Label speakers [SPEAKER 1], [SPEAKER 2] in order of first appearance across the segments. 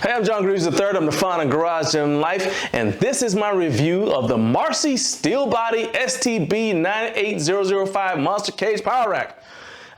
[SPEAKER 1] Hey, I'm John Greaves III. I'm the founder of Garage Gym Life, and this is my review of the Marcy SteelBody STB-98005 Monster Cage Power Rack.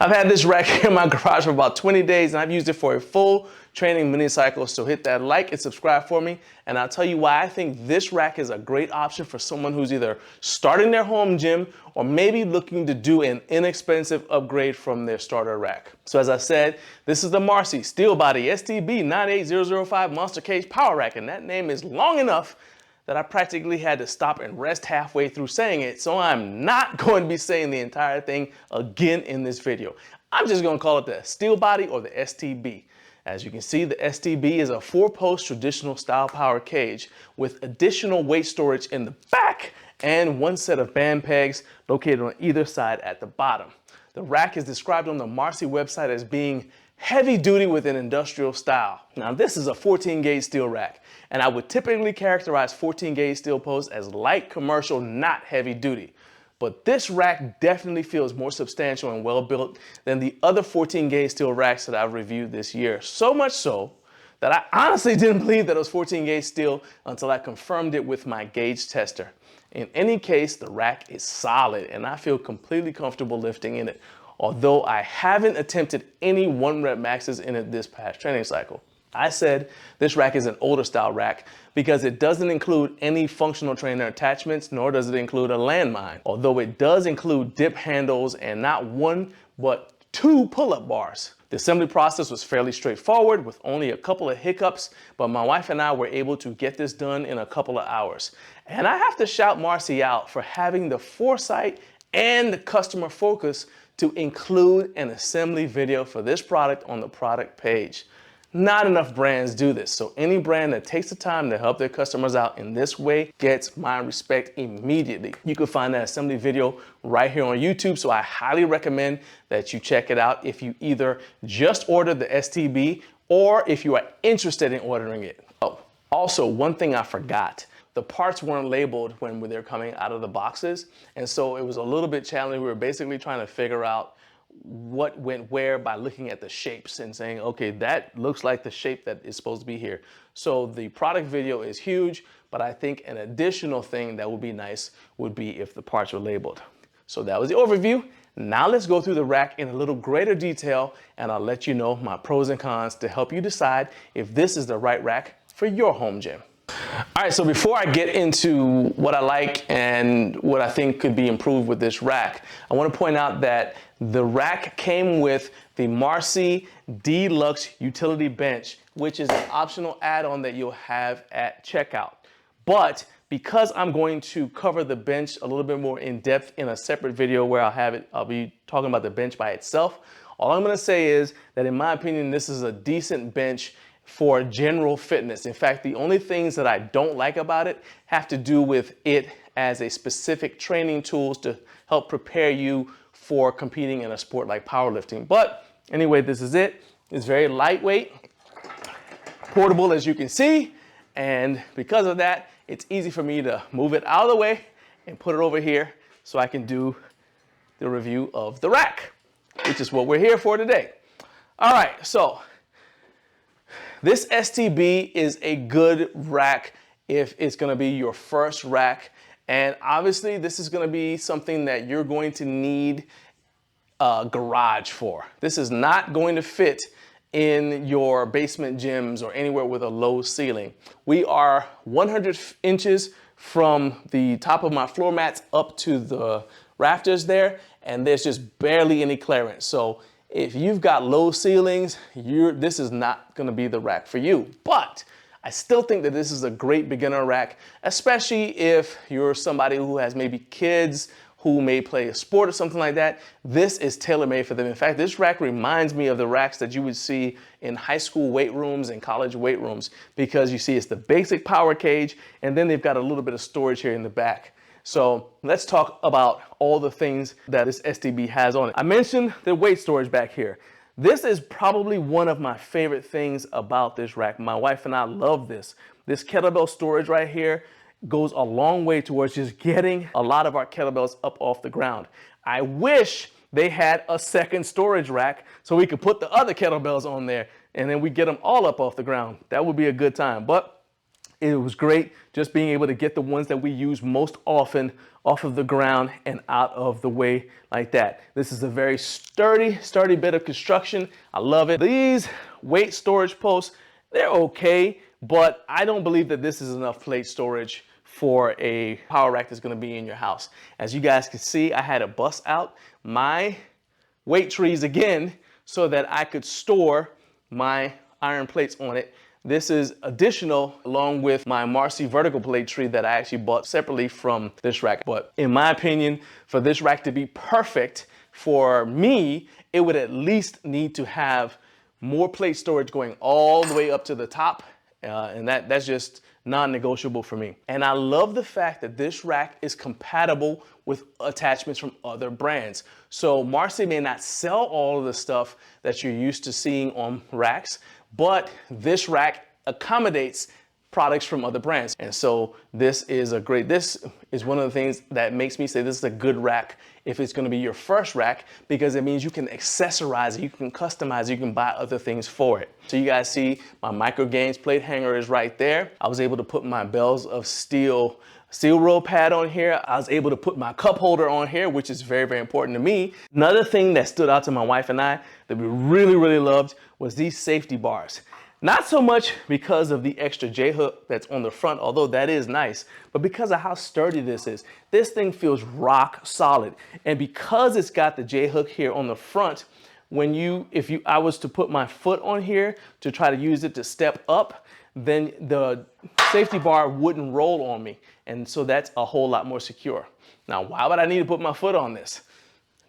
[SPEAKER 1] I've had this rack here in my garage for about 20 days, and I've used it for a full training mini cycle. So hit that like and subscribe for me, and I'll tell you why I think this rack is a great option for someone who's either starting their home gym or maybe looking to do an inexpensive upgrade from their starter rack. So as I said, this is the Marcy SteelBody STB-98005 Monster Cage Power Rack, and that name is long enough that I practically had to stop and rest halfway through saying it, so I'm not going to be saying the entire thing again in this video. I'm just going to call it the SteelBody or the STB. As you can see, the STB is a 4-post traditional style power cage with additional weight storage in the back and one set of band pegs located on either side at the bottom. The rack is described on the Marcy website as being heavy duty with an industrial style. Now this is a 14-gauge steel rack, and I would typically characterize 14-gauge steel posts as light commercial, not heavy duty. But this rack definitely feels more substantial and well built than the other 14-gauge steel racks that I've reviewed this year. So much so that I honestly didn't believe that it was 14-gauge steel until I confirmed it with my gauge tester. In any case, the rack is solid and I feel completely comfortable lifting in it, although I haven't attempted any 1-rep maxes in it this past training cycle. I said this rack is an older style rack because it doesn't include any functional trainer attachments, nor does it include a landmine, although it does include dip handles and not 1 but 2 pull-up bars. The assembly process was fairly straightforward with only a couple of hiccups, but my wife and I were able to get this done in a couple of hours. And I have to shout Marcy out for having the foresight and the customer focus to include an assembly video for this product on the product page. Not enough brands do this, so any brand that takes the time to help their customers out in this way gets my respect immediately. You can find that assembly video right here on YouTube, so I highly recommend that you check it out if you either just ordered the STB or if you are interested in ordering it. Oh, also, one thing I forgot. The parts weren't labeled when they were coming out of the boxes, and so it was a little bit challenging. We were basically trying to figure out what went where by looking at the shapes and saying, okay, that looks like the shape that is supposed to be here. So the product video is huge, but I think an additional thing that would be nice would be if the parts were labeled. So that was the overview. Now let's go through the rack in a little greater detail, and I'll let you know my pros and cons to help you decide if this is the right rack for your home gym. All right, so before I get into what I like and what I think could be improved with this rack, I want to point out that the rack came with the Marcy Deluxe Utility Bench, which is an optional add-on that you'll have at checkout. But because I'm going to cover the bench a little bit more in depth in a separate video where I'll be talking about the bench by itself, all I'm going to say is that in my opinion, this is a decent bench for general fitness. In fact, the only things that I don't like about it have to do with it as a specific training tools to help prepare you for competing in a sport like powerlifting. But anyway, this is it. It's very lightweight, portable as you can see, and because of that, it's easy for me to move it out of the way and put it over here so I can do the review of the rack, which is what we're here for today. All right, so this STB is a good rack if it's going to be your first rack, and obviously this is going to be something that you're going to need a garage for. This is not going to fit in your basement gyms or anywhere with a low ceiling. We are 100 inches from the top of my floor mats up to the rafters there, and there's just barely any clearance. So if you've got low ceilings, this is not going to be the rack for you. But I still think that this is a great beginner rack, especially if you're somebody who has maybe kids who may play a sport or something like that. This is tailor-made for them. In fact, this rack reminds me of the racks that you would see in high school weight rooms and college weight rooms, because you see it's the basic power cage, and then they've got a little bit of storage here in the back. So let's talk about all the things that this STB has on it. I mentioned the weight storage back here. This is probably one of my favorite things about this rack. My wife and I love this. This kettlebell storage right here goes a long way towards just getting a lot of our kettlebells up off the ground. I wish they had a second storage rack so we could put the other kettlebells on there. and then we get them all up off the ground. That would be a good time. But it was great just being able to get the ones that we use most often off of the ground and out of the way like that. This is a very sturdy bit of construction. I love it. These weight storage posts, they're okay, but I don't believe that this is enough plate storage for a power rack that's gonna be in your house. As you guys can see, I had to bust out my weight trees again so that I could store my iron plates on it. This is additional along with my Marcy vertical plate tree that I actually bought separately from this rack. But in my opinion, for this rack to be perfect for me, it would at least need to have more plate storage going all the way up to the top. And that's just non-negotiable for me. And I love the fact that this rack is compatible with attachments from other brands. So Marcy may not sell all of the stuff that you're used to seeing on racks, but this rack accommodates products from other brands. And so this is one of the things that makes me say this is a good rack if it's gonna be your first rack, because it means you can accessorize it, you can customize it, you can buy other things for it. So you guys see my Micro Gains plate hanger is right there. I was able to put my Bells of Steel roll pad on here. I was able to put my cup holder on here, which is very important to me. Another thing that stood out to my wife and I that we really loved was these safety bars. Not so much because of the extra J-hook that's on the front, although that is nice, but because of how sturdy this is. This thing feels rock solid. And because it's got the J-hook here on the front, if I was to put my foot on here to try to use it to step up, then the safety bar wouldn't roll on me. And so that's a whole lot more secure. Now, why would I need to put my foot on this?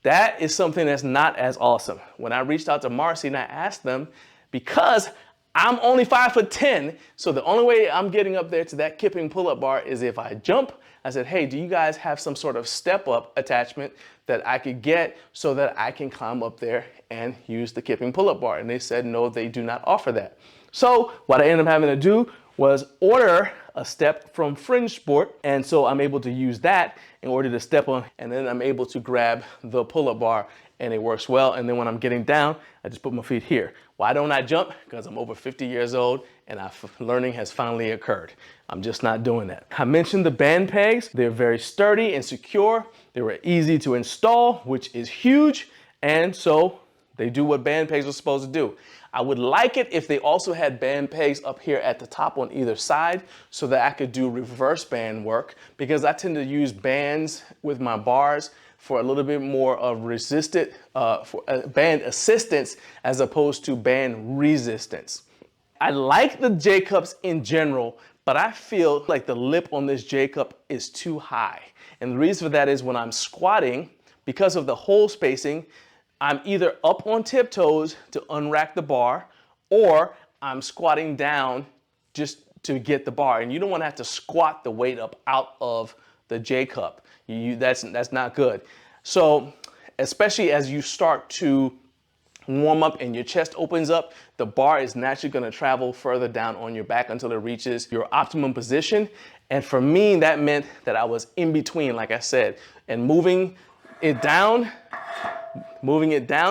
[SPEAKER 1] That is something that's not as awesome. When I reached out to Marcy and I asked them, because I'm only 5'10", so the only way I'm getting up there to that kipping pull-up bar is if I jump. I said, hey, do you guys have some sort of step-up attachment that I could get so that I can climb up there and use the kipping pull-up bar? And they said, no, they do not offer that. So what I ended up having to do was order a step from Fringe Sport, and so I'm able to use that in order to step on, and then I'm able to grab the pull-up bar, and it works well. And then when I'm getting down, I just put my feet here. Why don't I jump? Because I'm over 50 years old and learning has finally occurred. I'm just not doing that. I mentioned the band pegs. They're very sturdy and secure. They were easy to install, which is huge. And so they do what band pegs are supposed to do. I would like it if they also had band pegs up here at the top on either side so that I could do reverse band work, because I tend to use bands with my bars for a little bit more of band assistance as opposed to band resistance. I like the J-cups in general, but I feel like the lip on this J-cup is too high. And the reason for that is when I'm squatting, because of the hole spacing, I'm either up on tiptoes to unrack the bar, or I'm squatting down just to get the bar. And you don't want to have to squat the weight up out of the J-cup. That's not good. So especially as you start to warm up and your chest opens up, the bar is naturally going to travel further down on your back until it reaches your optimum position. And for me, that meant that I was in between, like I said, and moving it down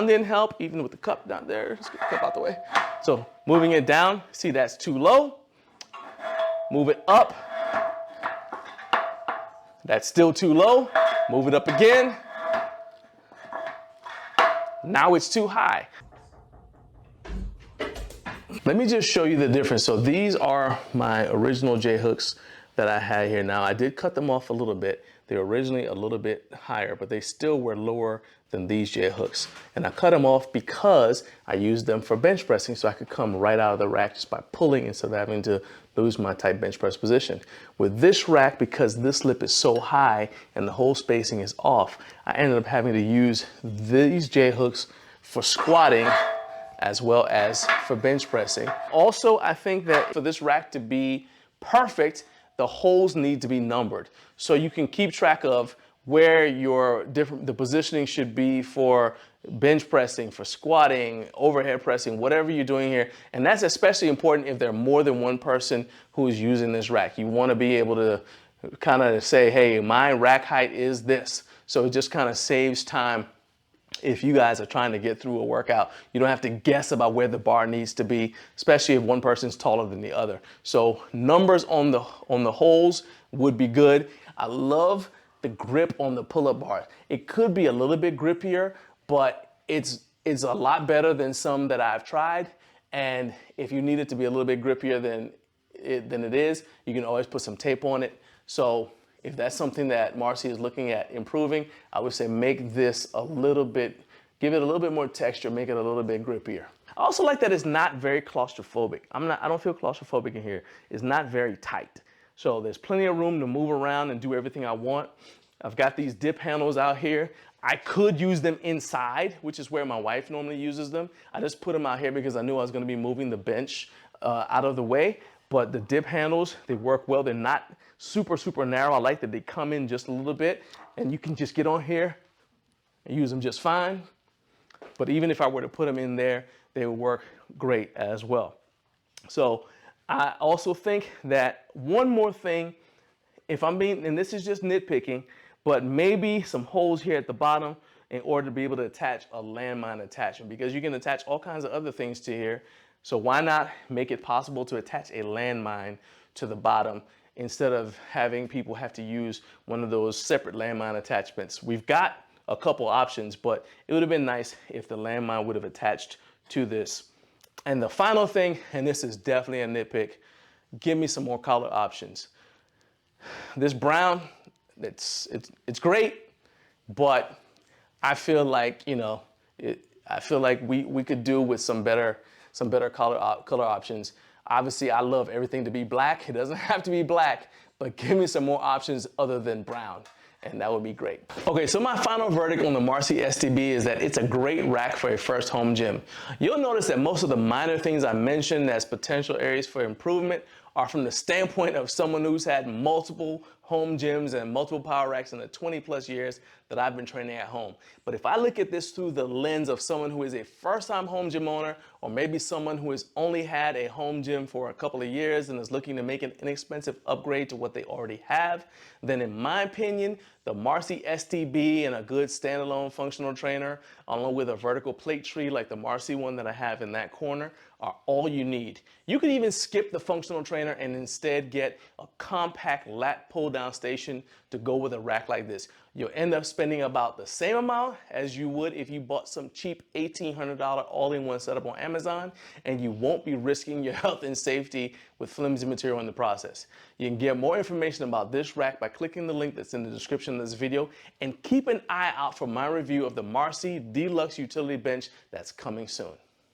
[SPEAKER 1] didn't help, even with the cup down there. Let's get the cup out the way. So moving it down, see, that's too low. Move it up. That's still too low. Move it up again. Now it's too high. Let me just show you the difference. So these are my original J-hooks that I had here. Now I did cut them off a little bit. They were originally a little bit higher, but they still were lower than these J-hooks. And I cut them off because I used them for bench pressing so I could come right out of the rack just by pulling instead of having to lose my tight bench press position. With this rack, because this lip is so high and the hole spacing is off, I ended up having to use these J-hooks for squatting as well as for bench pressing. Also, I think that for this rack to be perfect, the holes need to be numbered. So you can keep track of where the positioning should be for bench pressing, for squatting, overhead pressing, whatever you're doing here. And that's especially important if there are more than one person who is using this rack. You want to be able to kind of say, hey, my rack height is this. So it just kind of saves time if you guys are trying to get through a workout. You don't have to guess about where the bar needs to be, especially if one person's taller than the other. So numbers on the holes would be good. I love the grip on the pull-up bar. It could be a little bit grippier, but it's a lot better than some that I've tried. And if you need it to be a little bit grippier than it is, you can always put some tape on it. So if that's something that Marcy is looking at improving, I would say make this a little bit, give it a little bit more texture, make it a little bit grippier. I also like that it's not very claustrophobic. I don't feel claustrophobic in here. It's not very tight. So there's plenty of room to move around and do everything I want. I've got these dip handles out here. I could use them inside, which is where my wife normally uses them. I just put them out here because I knew I was gonna be moving the bench out of the way. But the dip handles, they work well. They're not super, super narrow. I like that they come in just a little bit and you can just get on here and use them just fine. But even if I were to put them in there, they would work great as well. So I also think that one more thing, if I'm being, and this is just nitpicking, but maybe some holes here at the bottom in order to be able to attach a landmine attachment, because you can attach all kinds of other things to here. So why not make it possible to attach a landmine to the bottom instead of having people have to use one of those separate landmine attachments? We've got a couple options, but it would have been nice if the landmine would have attached to this. And the final thing, and this is definitely a nitpick, give me some more color options. This brown, it's great, but I feel like, you know, I feel like we could do with some better color options. Obviously, I love everything to be black. It doesn't have to be black, but give me some more options other than brown, and that would be great. Okay, so my final verdict on the Marcy STB is that it's a great rack for a first home gym. You'll notice that most of the minor things I mentioned as potential areas for improvement are from the standpoint of someone who's had multiple home gyms and multiple power racks in the 20+ years that I've been training at home. But if I look at this through the lens of someone who is a first-time home gym owner, or maybe someone who has only had a home gym for a couple of years and is looking to make an inexpensive upgrade to what they already have, then in my opinion, the Marcy STB and a good standalone functional trainer, along with a vertical plate tree like the Marcy one that I have in that corner, are all you need. You could even skip the functional trainer and instead get a compact lat pull-down station to go with a rack like this. You'll end up spending about the same amount as you would if you bought some cheap $1,800 all-in-one setup on Amazon, and you won't be risking your health and safety with flimsy material in the process. You can get more information about this rack by clicking the link that's in the description of this video, and keep an eye out for my review of the Marcy Deluxe Utility Bench that's coming soon.